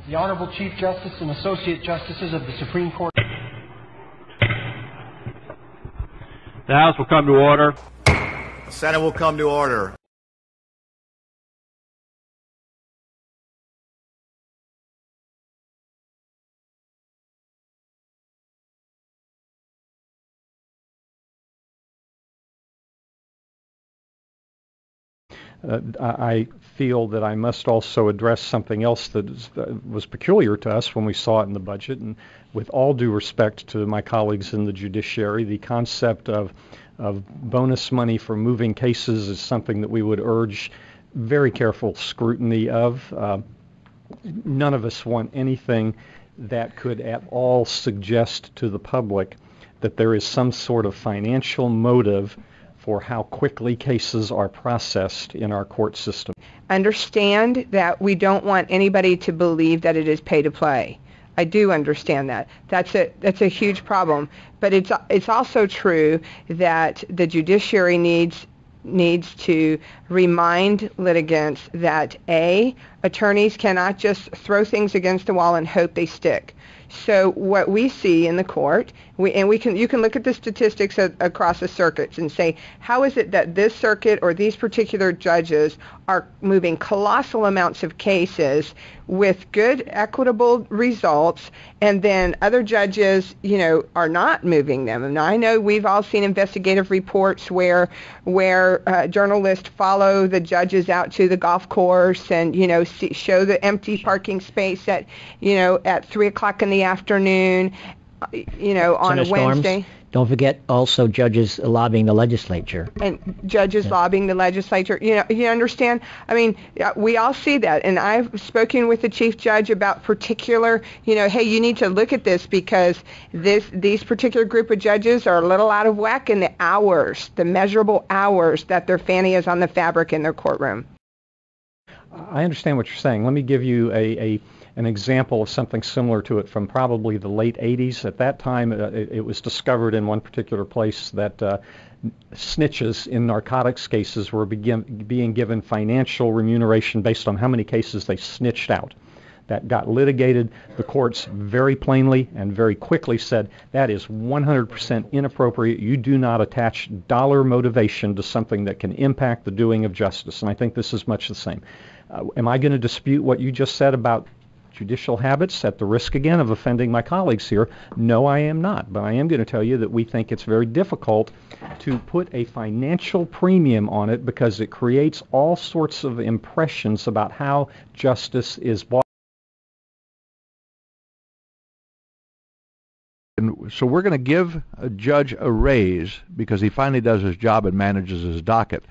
The Honorable Chief Justice and Associate Justices of the Supreme Court. The House will come to order. The Senate will come to order. I feel that I must also address something else that was peculiar to us when we saw it in the budget, and with all due respect to my colleagues in the judiciary, the concept of bonus money for moving cases is something that we would urge very careful scrutiny of. None of us want anything that could at all suggest to the public that there is some sort of financial motive for how quickly cases are processed in our court system. Understand that we don't want anybody to believe that it is pay to play. I do understand that. That's a huge problem. But it's also true that the judiciary needs to remind litigants that attorneys cannot just throw things against the wall and hope they stick. So what we see in the court, you can look at the statistics across the circuits and say, how is it that this circuit or these particular judges are moving colossal amounts of cases with good equitable results, and then other judges, are not moving them? And I know we've all seen investigative reports where journalists follow the judges out to the golf course and show the empty parking space at 3:00 in the afternoon, on a Wednesday. Don't forget also judges lobbying the legislature. And judges lobbying the legislature. You understand? I mean, we all see that. And I've spoken with the chief judge about particular, hey, you need to look at this because these particular group of judges are a little out of whack in the hours, the measurable hours that their fanny is on the fabric in their courtroom. I understand what you're saying. Let me give you an example of something similar to it from probably the late 80s. At that time, it was discovered in one particular place that snitches in narcotics cases were being given financial remuneration based on how many cases they snitched out. That got litigated. The courts very plainly and very quickly said that is 100% inappropriate. You do not attach dollar motivation to something that can impact the doing of justice. And I think this is much the same. Am I going to dispute what you just said about judicial habits at the risk again of offending my colleagues here? No, I am not. But I am going to tell you that we think it's very difficult to put a financial premium on it because it creates all sorts of impressions about how justice is bought. And so we're going to give a judge a raise because he finally does his job and manages his docket.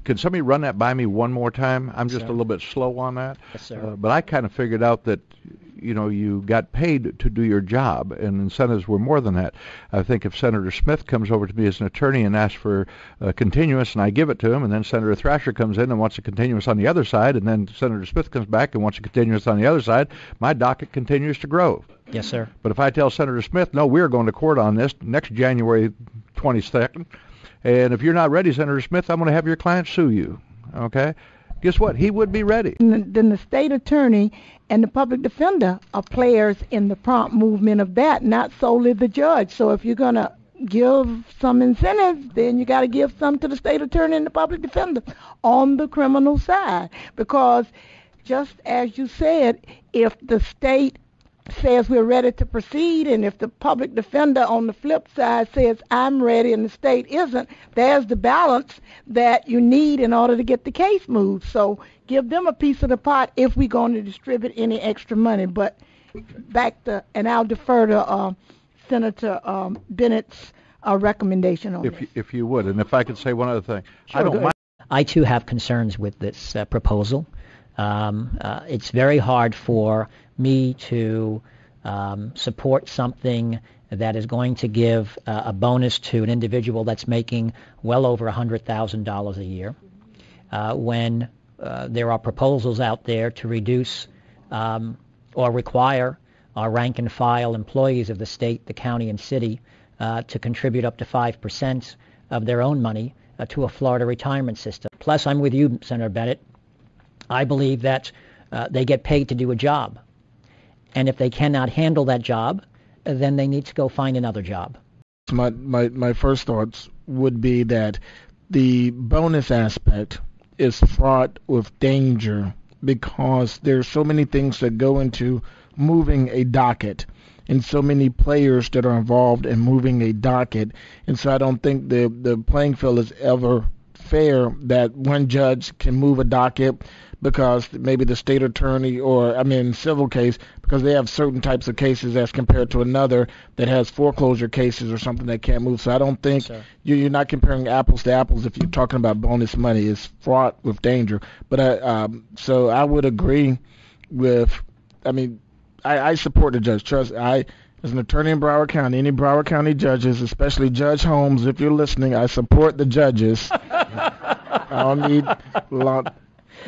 Can somebody run that by me one more time? I'm just a little bit slow on that. Yes, sir. But I kind of figured out that, you got paid to do your job, and incentives were more than that. I think if Senator Smith comes over to me as an attorney and asks for a continuance, and I give it to him, and then Senator Thrasher comes in and wants a continuance on the other side, and then Senator Smith comes back and wants a continuance on the other side, my docket continues to grow. Yes, sir. But if I tell Senator Smith, no, we're going to court on this next January 22nd, and if you're not ready, Senator Smith, I'm going to have your client sue you, okay? Guess what? He would be ready. Then the state attorney and the public defender are players in the prompt movement of that, not solely the judge. So if you're going to give some incentives, then you got to give some to the state attorney and the public defender on the criminal side. Because just as you said, if the state says we're ready to proceed, and if the public defender on the flip side says I'm ready and the state isn't, there's the balance that you need in order to get the case moved. So give them a piece of the pot if we're going to distribute any extra money. But back to, and I'll defer to Senator Bennett's recommendation on this. If you would, and if I could say one other thing. Sure, I don't mind. I too have concerns with this proposal. It's very hard for me to support something that is going to give a bonus to an individual that's making well over $100,000 a year when there are proposals out there to reduce or require our rank and file employees of the state, the county, and city to contribute up to 5% of their own money to a Florida retirement system. Plus, I'm with you, Senator Bennett. I believe that They get paid to do a job. And if they cannot handle that job, then they need to go find another job. My first thoughts would be that the bonus aspect is fraught with danger because there's so many things that go into moving a docket and so many players that are involved in moving a docket. And so I don't think the playing field is ever fair that one judge can move a docket because maybe the state attorney or, civil case, because they have certain types of cases as compared to another that has foreclosure cases or something that can't move. So I don't think you're not comparing apples to apples if you're talking about bonus money. It's fraught with danger. But so I would agree with, I support the judge. Trust, as an attorney in Broward County, any Broward County judges, especially Judge Holmes, if you're listening, I support the judges. I don't need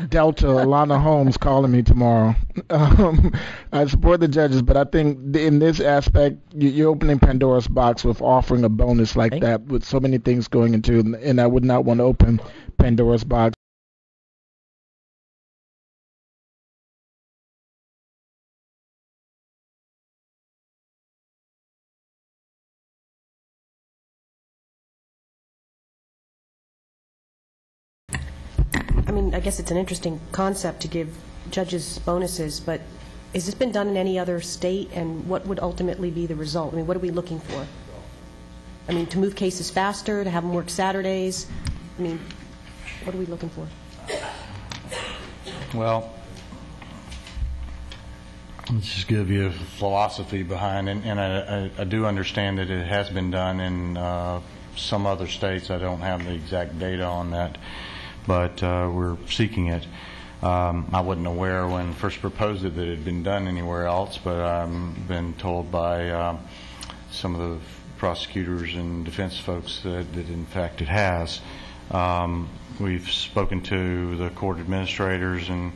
Delta Alana Holmes calling me tomorrow. I support the judges, but I think in this aspect, you're opening Pandora's box with offering a bonus like that with so many things going into, and I would not want to open Pandora's box. I guess it's an interesting concept to give judges bonuses, but has this been done in any other state, and what would ultimately be the result? What are we looking for? To move cases faster, to have them work Saturdays? What are we looking for? Well, let's just give you a philosophy behind it, and I do understand that it has been done in some other states. I don't have the exact data on that, but we're seeking it. I wasn't aware when first proposed it that it had been done anywhere else, but I've been told by some of the prosecutors and defense folks that in fact it has. We've spoken to the court administrators and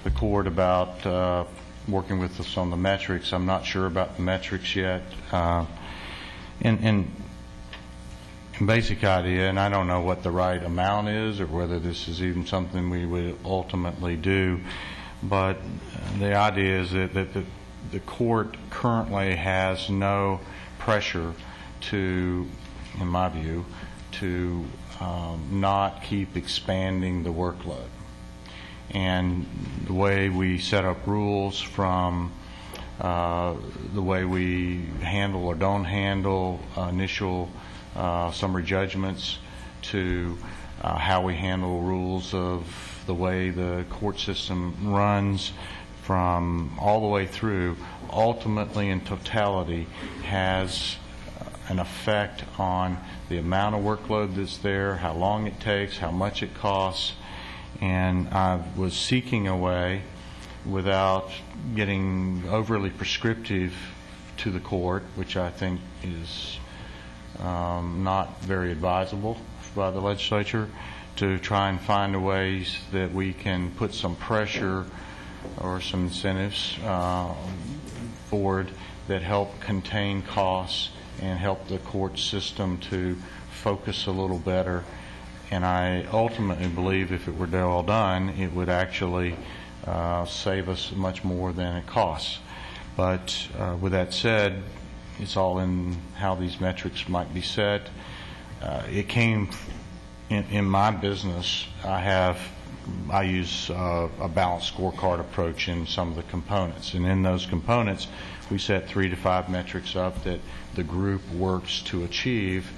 the court about working with us on the metrics. I'm not sure about the metrics yet. In basic idea, and I don't know what the right amount is or whether this is even something we would ultimately do, but the idea is that the court currently has no pressure to, in my view, to not keep expanding the workload. And the way we set up rules, from the way we handle or don't handle initial summary judgments, to how we handle rules of the way the court system runs, from all the way through, ultimately in totality has an effect on the amount of workload that's there, how long it takes, how much it costs. And I was seeking a way, without getting overly prescriptive to the court, which I think is not very advisable by the legislature, to try and find a ways that we can put some pressure or some incentives forward that help contain costs and help the court system to focus a little better. And I ultimately believe if it were all done, it would actually save us much more than it costs. But with that said, it's all in how these metrics might be set. It came in my business. I use a balanced scorecard approach in some of the components, and in those components we set 3 to 5 metrics up that the group works to achieve,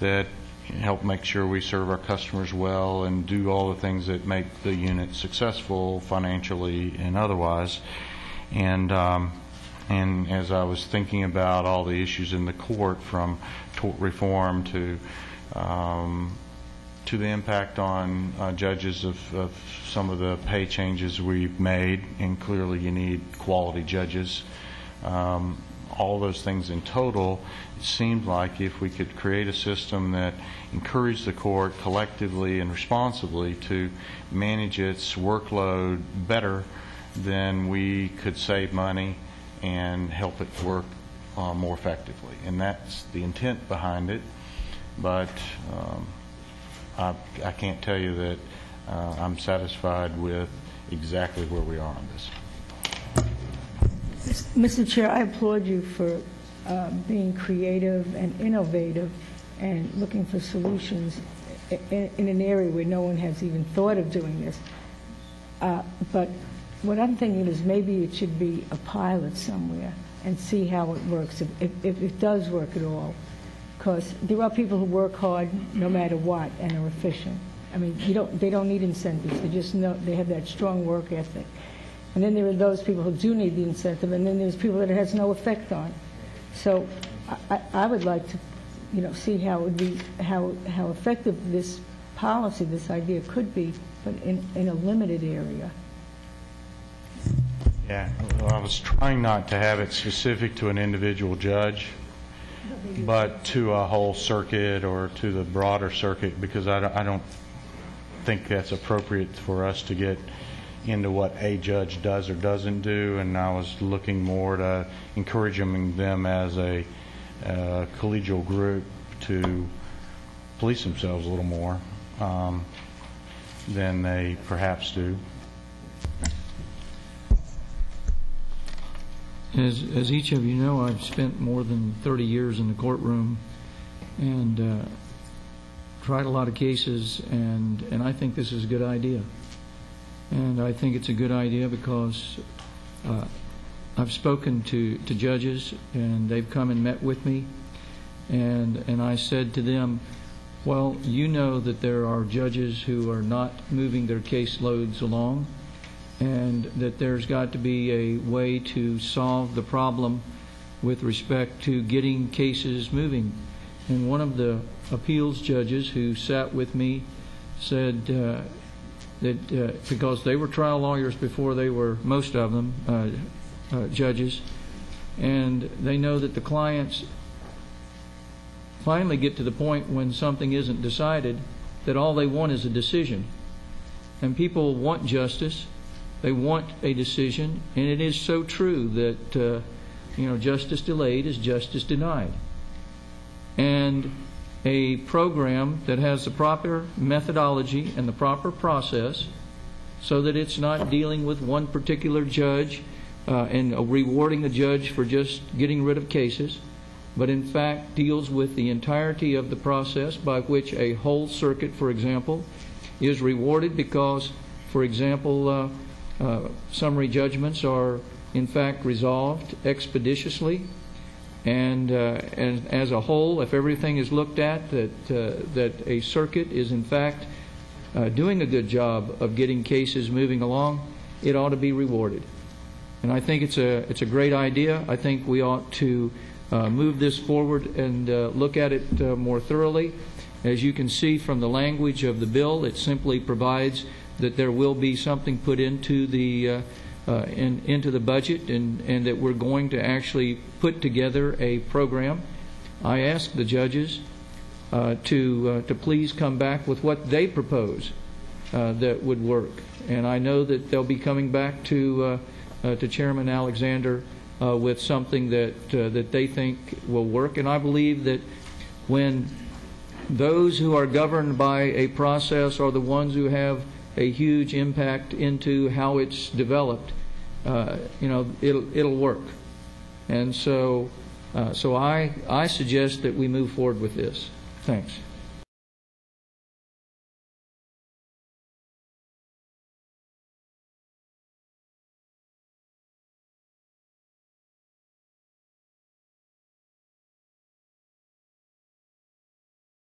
that help make sure we serve our customers well and do all the things that make the unit successful financially and otherwise. And as I was thinking about all the issues in the court, from tort reform to the impact on judges of some of the pay changes we've made, and clearly you need quality judges, all those things in total, it seemed like if we could create a system that encouraged the court collectively and responsibly to manage its workload better, then we could save money and help it work more effectively. And that's the intent behind it. But I can't tell you that I'm satisfied with exactly where we are on this. Mr. Chair, I applaud you for being creative and innovative and looking for solutions in an area where no one has even thought of doing this. But what I'm thinking is maybe it should be a pilot somewhere and see how it works, if it does work at all. Because there are people who work hard no matter what and are efficient. I mean, they don't need incentives. They just know they have that strong work ethic. And then there are those people who do need the incentive, and then there's people that it has no effect on. So I would like to, see how it would be, how effective this policy, this idea could be, but in a limited area. Yeah, well, I was trying not to have it specific to an individual judge, but to a whole circuit or to the broader circuit, because I don't think that's appropriate for us to get into what a judge does or doesn't do, and I was looking more to encouraging them as a collegial group to police themselves a little more than they perhaps do. As each of you know, I've spent more than 30 years in the courtroom and tried a lot of cases, and I think this is a good idea. And I think it's a good idea because I've spoken to judges, and they've come and met with me, and I said to them, well, you know that there are judges who are not moving their caseloads along, and that there's got to be a way to solve the problem with respect to getting cases moving. And one of the appeals judges who sat with me said that because they were trial lawyers before they were, most of them, judges, and they know that the clients finally get to the point when something isn't decided that all they want is a decision. And people want justice. They want a decision, and it is so true that justice delayed is justice denied. And a program that has the proper methodology and the proper process, so that it's not dealing with one particular judge and rewarding a judge for just getting rid of cases, but in fact deals with the entirety of the process by which a whole circuit, for example, is rewarded because, for example, summary judgments are in fact resolved expeditiously, and as a whole, if everything is looked at, that a circuit is in fact doing a good job of getting cases moving along, it ought to be rewarded. And I think it's a great idea. I think we ought to move this forward and look at it more thoroughly. As you can see from the language of the bill, it simply provides that there will be something put into the budget, and that we're going to actually put together a program. I asked the judges to please come back with what they propose that would work, and I know that they'll be coming back to Chairman Alexander with something that they think will work. And I believe that when those who are governed by a process are the ones who have a huge impact into how it's developed, it'll work. And so I suggest that we move forward with this. Thanks.